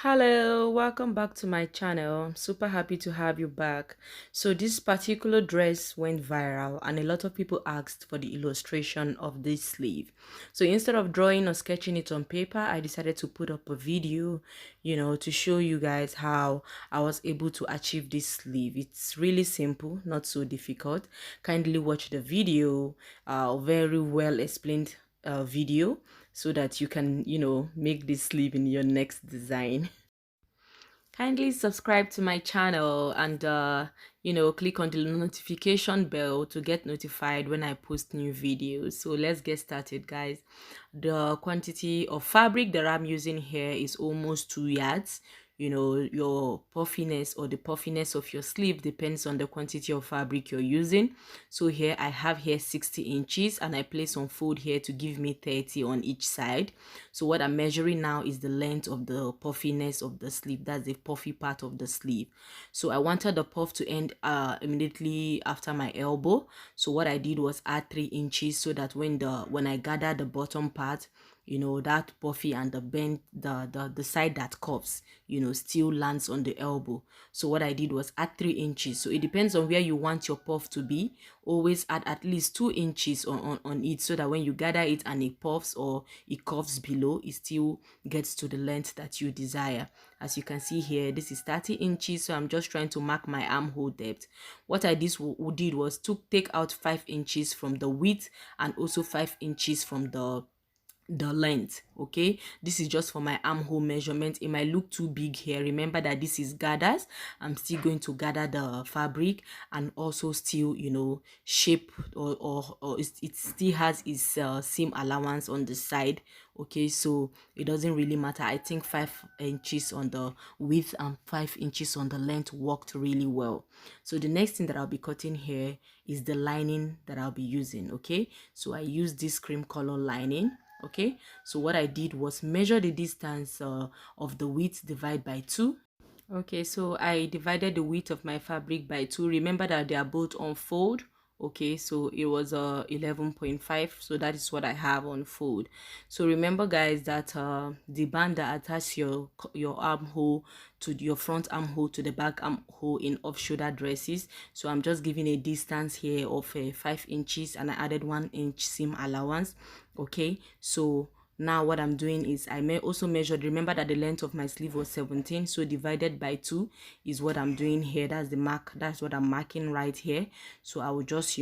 Hello, welcome back to my channel. I'm super happy to have you back. So this particular dress went viral and a lot of people asked for the illustration of this sleeve. So instead of drawing or sketching it on paper, I decided to put up a video, to show you guys how I was able to achieve this sleeve. It's really simple, not so difficult. Kindly watch the video, very well explained video so that you can make this sleeve in your next design. Kindly subscribe to my channel and click on the notification bell to get notified when I post new videos. So let's get started, guys. The quantity of fabric that I'm using here is almost 2 yards. Your puffiness or the puffiness of your sleeve depends on the quantity of fabric you're using. So here I have here 60 inches and I place on fold here to give me 30 on each side. So what I'm measuring now is the length of the puffiness of the sleeve. That's the puffy part of the sleeve. So I wanted the puff to end immediately after my elbow. So what I did was add 3 inches so that when I gather the bottom part, that puffy and the bend, the side that curves, still lands on the elbow. So what I did was add 3 inches. So it depends on where you want your puff to be. Always add at least 2 inches on it so that when you gather it and it puffs or it curves below, it still gets to the length that you desire. As you can see here, this is 30 inches, so I'm just trying to mark my armhole depth. What I did was to take out 5 inches from the width and also 5 inches from the length. Okay, this is just for my armhole measurement. It might look too big here. Remember that this is gathers. I'm still going to gather the fabric and also still shape or it still has its seam allowance on the side. Okay, so it doesn't really matter. I think 5 inches on the width and 5 inches on the length worked really well. So the next thing that I'll be cutting here is the lining that I'll be using. Okay, so I use this cream color lining. Okay, so what I did was measure the distance of the width divide by 2. Okay, so I divided the width of my fabric by 2. Remember that they are both on fold. Okay, so it was 11.5, so that is what I have on fold. So remember, guys, that the band that attaches your armhole to your front armhole to the back armhole in off-shoulder dresses. So I'm just giving a distance here of 5 inches and I added 1 inch seam allowance. Okay, so now what I'm doing is I may also measured. Remember that the length of my sleeve was 17, so divided by 2 is what I'm doing here. That's the mark. That's what I'm marking right here. So I will just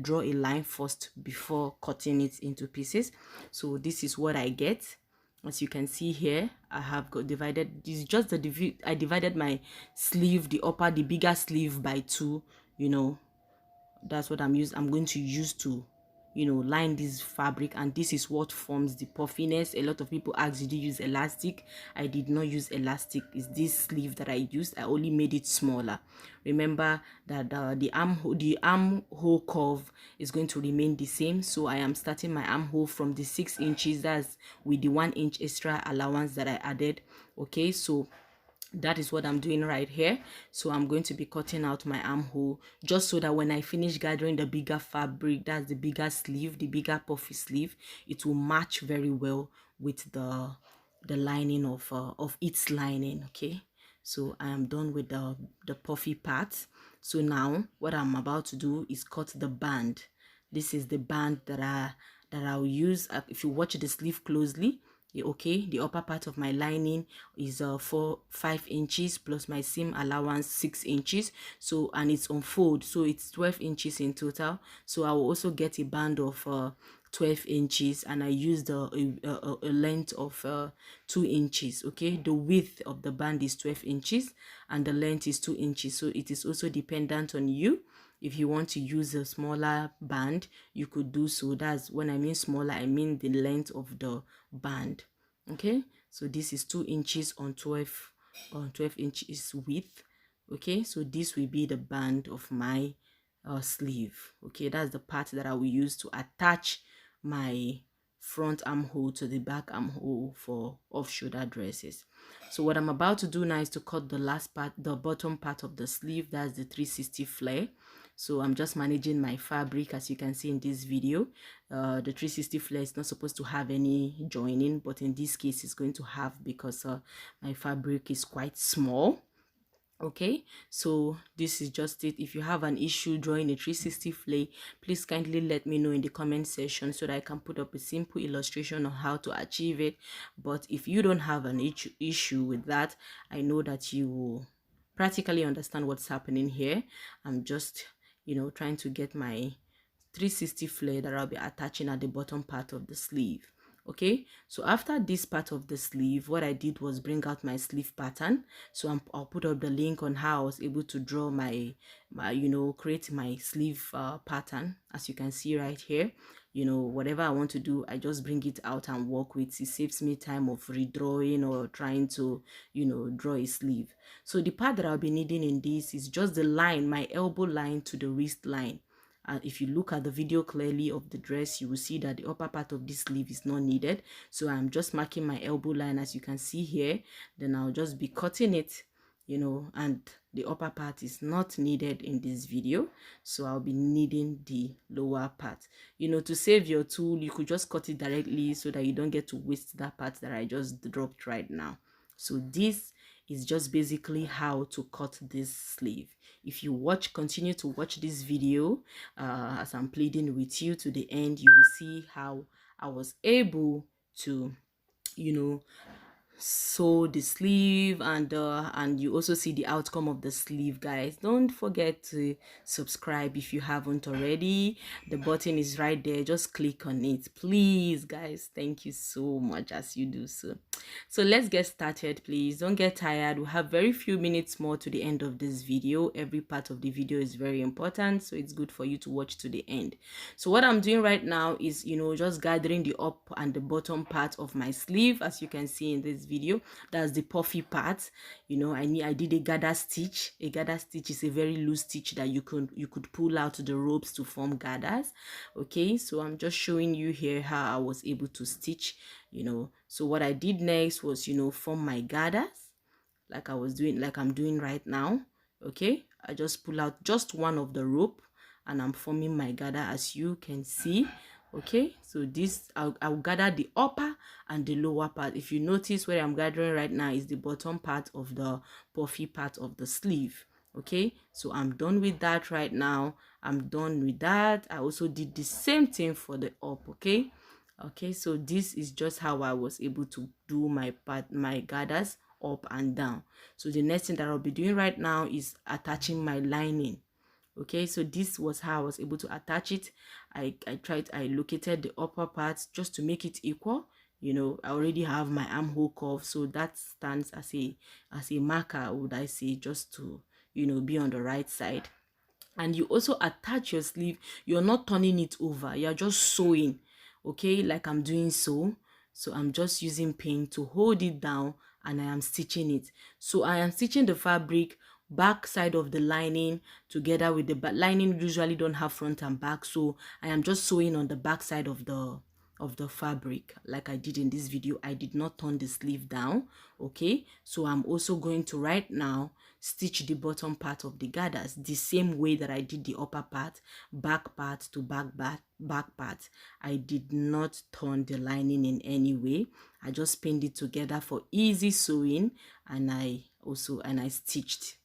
draw a line first before cutting it into pieces. So this is what I get. As you can see here, I have got divided. This is just I divided my sleeve, the bigger sleeve by 2. That's what I'm going to use to line this fabric, and this is what forms the puffiness. A lot of people ask, did you use elastic? I did not use elastic. It's this sleeve that I used. I only made it smaller. Remember that the armhole curve is going to remain the same, so I am starting my armhole from the 6 inches. That's with the 1 inch extra allowance that I added. Okay, so that is what I'm doing right here. So I'm going to be cutting out my armhole just so that when I finish gathering the bigger fabric, that's the bigger sleeve, the bigger puffy sleeve, it will match very well with the lining of its lining. Okay, so I am done with the puffy part. So now what I'm about to do is cut the band. This is the band that I'll use. If you watch the sleeve closely, okay, the upper part of my lining is 5 inches plus my seam allowance 6 inches, so, and it's on fold, so it's 12 inches in total. So I will also get a band of 12 inches, and I used a length of 2 inches. Okay, the width of the band is 12 inches and the length is 2 inches, so it is also dependent on you. If you want to use a smaller band, you could do so. That's when I mean smaller, I mean the length of the band. Okay, so this is 2 inches on 12 inches width. Okay, so this will be the band of my sleeve. Okay, that's the part that I will use to attach my front armhole to the back armhole for off-shoulder dresses. So what I'm about to do now is to cut the last part, the bottom part of the sleeve. That's the 360 flare. So I'm just managing my fabric. As you can see in this video, the 360 flare is not supposed to have any joining, but in this case it's going to have, because my fabric is quite small. Okay, so this is just it. If you have an issue drawing a 360 flare, please kindly let me know in the comment section so that I can put up a simple illustration on how to achieve it. But if you don't have an issue with that, I know that you will practically understand what's happening here. I'm just, trying to get my 360 flare that I'll be attaching at the bottom part of the sleeve. Okay, so after this part of the sleeve, what I did was bring out my sleeve pattern. So I'll put up the link on how I was able to draw my create my sleeve pattern. As you can see right here, whatever I want to do, I just bring it out and work with. It saves me time of redrawing or trying to draw a sleeve. So the part that I'll be needing in this is just the line, my elbow line to the wrist line. If you look at the video clearly of the dress, you will see that the upper part of this sleeve is not needed. So I'm just marking my elbow line, as you can see here. Then I'll just be cutting it, and the upper part is not needed in this video. So I'll be needing the lower part. To save your tool, you could just cut it directly so that you don't get to waste that part that I just dropped right now. So this is just basically how to cut this sleeve. If you continue to watch this video, as I'm pleading with you to the end, you will see how I was able to sew the sleeve, and you also see the outcome of the sleeve. Guys, don't forget to subscribe if you haven't already. The button is right there, just click on it, please. Guys, thank you so much as you do so let's get started. Please don't get tired. We have very few minutes more to the end of this video. Every part of the video is very important, so it's good for you to watch to the end. So what I'm doing right now is just gathering the up and the bottom part of my sleeve. As you can see in this video, that's the puffy part. I did a gather stitch. A gather stitch is a very loose stitch that you could pull out the ropes to form gathers. Okay, so I'm just showing you here how I was able to stitch. So what I did next was form my gathers, like I'm doing right now. Okay, I just pull out just one of the rope and I'm forming my gather, as you can see. Okay, so this I'll gather the upper and the lower part. If you notice, where I'm gathering right now is the bottom part of the puffy part of the sleeve. Okay, so I'm done with that right now. I'm done with that. I also did the same thing for the up. Okay, so this is just how I was able to do my gathers up and down. So the next thing that I'll be doing right now is attaching my lining. Okay, so this was how I was able to attach it. I located the upper part just to make it equal. I already have my armhole curve, so that stands as a marker, would I say, just to be on the right side. And you also attach your sleeve. You're not turning it over, you're just sewing. Okay, like I'm doing so I'm just using pin to hold it down, and I am stitching it. So I am stitching the fabric back side of the lining together with the back. Lining usually don't have front and back, so I am just sewing on the back side of the fabric, like I did in this video. I did not turn the sleeve down. Okay, so I'm also going to right now stitch the bottom part of the gathers the same way that I did the upper part, back part to back part. I did not turn the lining in any way. I just pinned it together for easy sewing, and I stitched.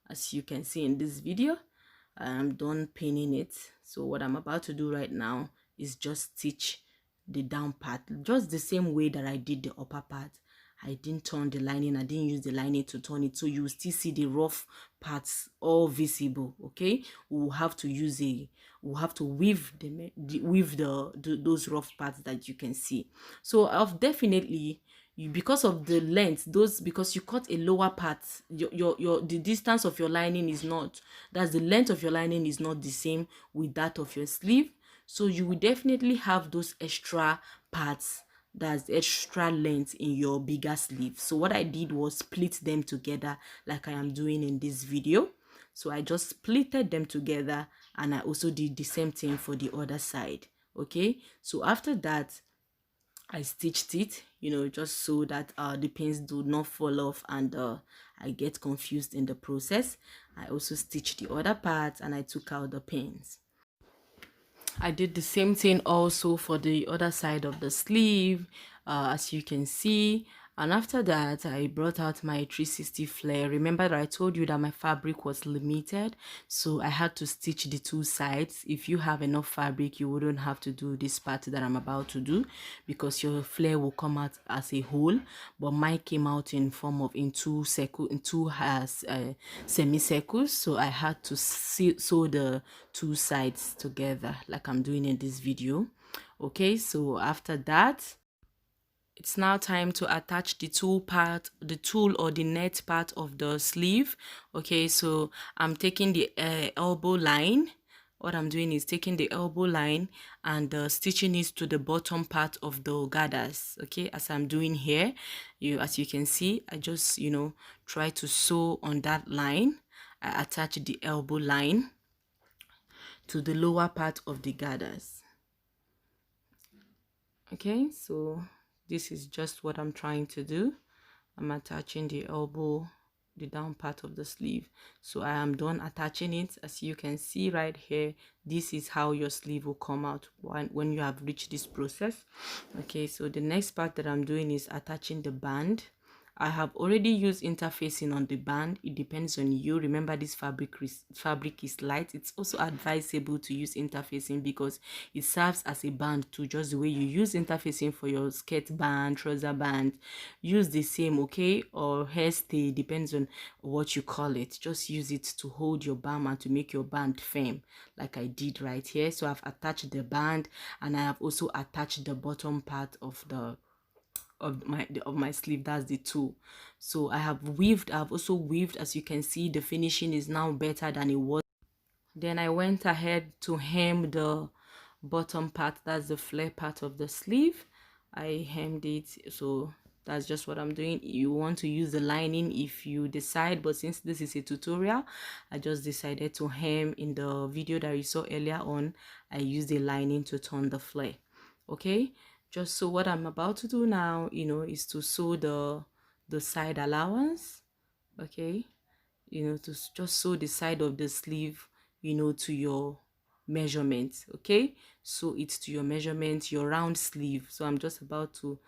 As you can see in this video, I'm done pinning it. So what I'm about to do right now is just stitch the down part just the same way that I did the upper part. I didn't turn the lining. I didn't use the lining to turn it, so you will still see the rough parts all visible. Okay, we'll have to weave those rough parts that you can see. So I've definitely, because of the length, because you cut a lower part, the distance of your lining is not, that's the length of your lining is not the same with that of your sleeve. So you will definitely have those extra parts, that's extra length in your bigger sleeve. So what I did was split them together like I am doing in this video. So I just splitted them together, and I also did the same thing for the other side. Okay, so after that, I stitched it, just so that the pins do not fall off and I get confused in the process. I also stitched the other part and I took out the pins. I did the same thing also for the other side of the sleeve, as you can see. And after that, I brought out my 360 flare. Remember that I told you that my fabric was limited, so I had to stitch the two sides. If you have enough fabric, you wouldn't have to do this part that I'm about to do, because your flare will come out as a whole, but mine came out in form of in two semicircles, so I had to sew the two sides together like I'm doing in this video. Okay, so after that, it's now time to attach the tool or the net part of the sleeve. Okay, so I'm taking the elbow line. What I'm doing is taking the elbow line and stitching it to the bottom part of the gathers. Okay, as I'm doing here, as you can see, I just try to sew on that line. I attach the elbow line to the lower part of the gathers. Okay, so this is just what I'm trying to do. I'm attaching the elbow, the down part of the sleeve. So I am done attaching it. As you can see right here, this is how your sleeve will come out when you have reached this process. Okay, so the next part that I'm doing is attaching the band. I have already used interfacing on the band. It depends on you. Remember, this fabric is light. It's also advisable to use interfacing because it serves as a band too, just the way you use interfacing for your skirt band, trouser band. Use the same, okay, or hairstay, depends on what you call it. Just use it to hold your band and to make your band firm, like I did right here. So I've attached the band and I have also attached the bottom part of my sleeve. That's the two. So I've also weaved. As you can see, the finishing is now better than it was. Then I went ahead to hem the bottom part, that's the flare part of the sleeve. I hemmed it, so that's just what I'm doing. You want to use the lining if you decide, but since this is a tutorial, I just decided to hem. In the video that you saw earlier on, I used the lining to turn the flare. Okay, just so what I'm about to do now, is to sew the side allowance. Okay, to just sew the side of the sleeve, to your measurement. Okay, sew it to your measurement, your round sleeve. So I'm just about to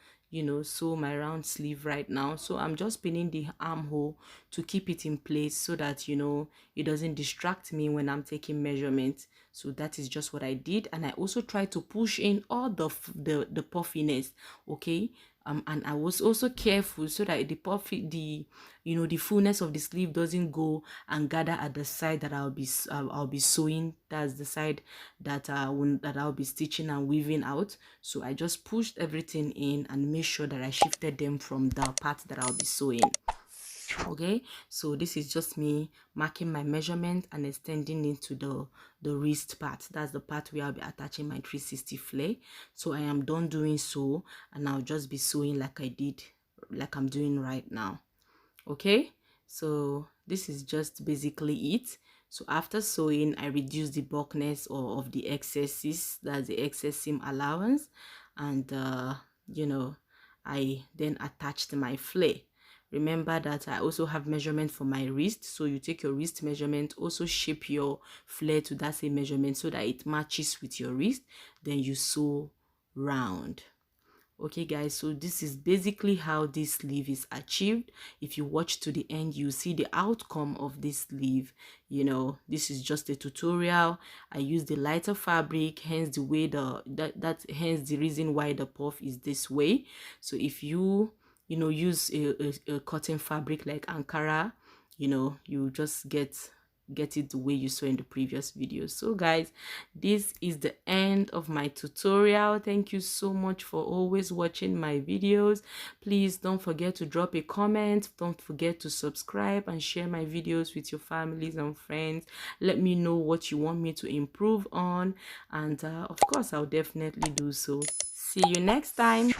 sew my round sleeve right now. So I'm just pinning the armhole to keep it in place so that it doesn't distract me when I'm taking measurements. So that is just what I did, and I also try to push in all the puffiness. Okay, and I was also careful so that the fullness of the sleeve doesn't go and gather at the side that I'll be sewing. That's the side that I'll be stitching and weaving out. So I just pushed everything in and made sure that I shifted them from the part that I'll be sewing. Okay, so this is just me marking my measurement and extending into the wrist part. That's the part where I'll be attaching my 360 flare. So I am done doing so, and I'll just be sewing like I'm doing right now. Okay, so this is just basically it. So after sewing, I reduce the bulkiness of the excesses, that's the excess seam allowance, and I then attached my flare. Remember that I also have measurement for my wrist, so you take your wrist measurement, also shape your flare to that same measurement so that it matches with your wrist, then you sew round. Okay guys, so this is basically how this sleeve is achieved. If you watch to the end, you see the outcome of this sleeve. This is just a tutorial. I use the lighter fabric, hence the way hence the reason why the puff is this way. So if you use a cotton fabric like Ankara, you just get it the way you saw in the previous video. So guys, this is the end of my tutorial. Thank you so much for always watching my videos. Please don't forget to drop a comment, don't forget to subscribe and share my videos with your families and friends. Let me know what you want me to improve on, and of course I'll definitely do so. See you next time.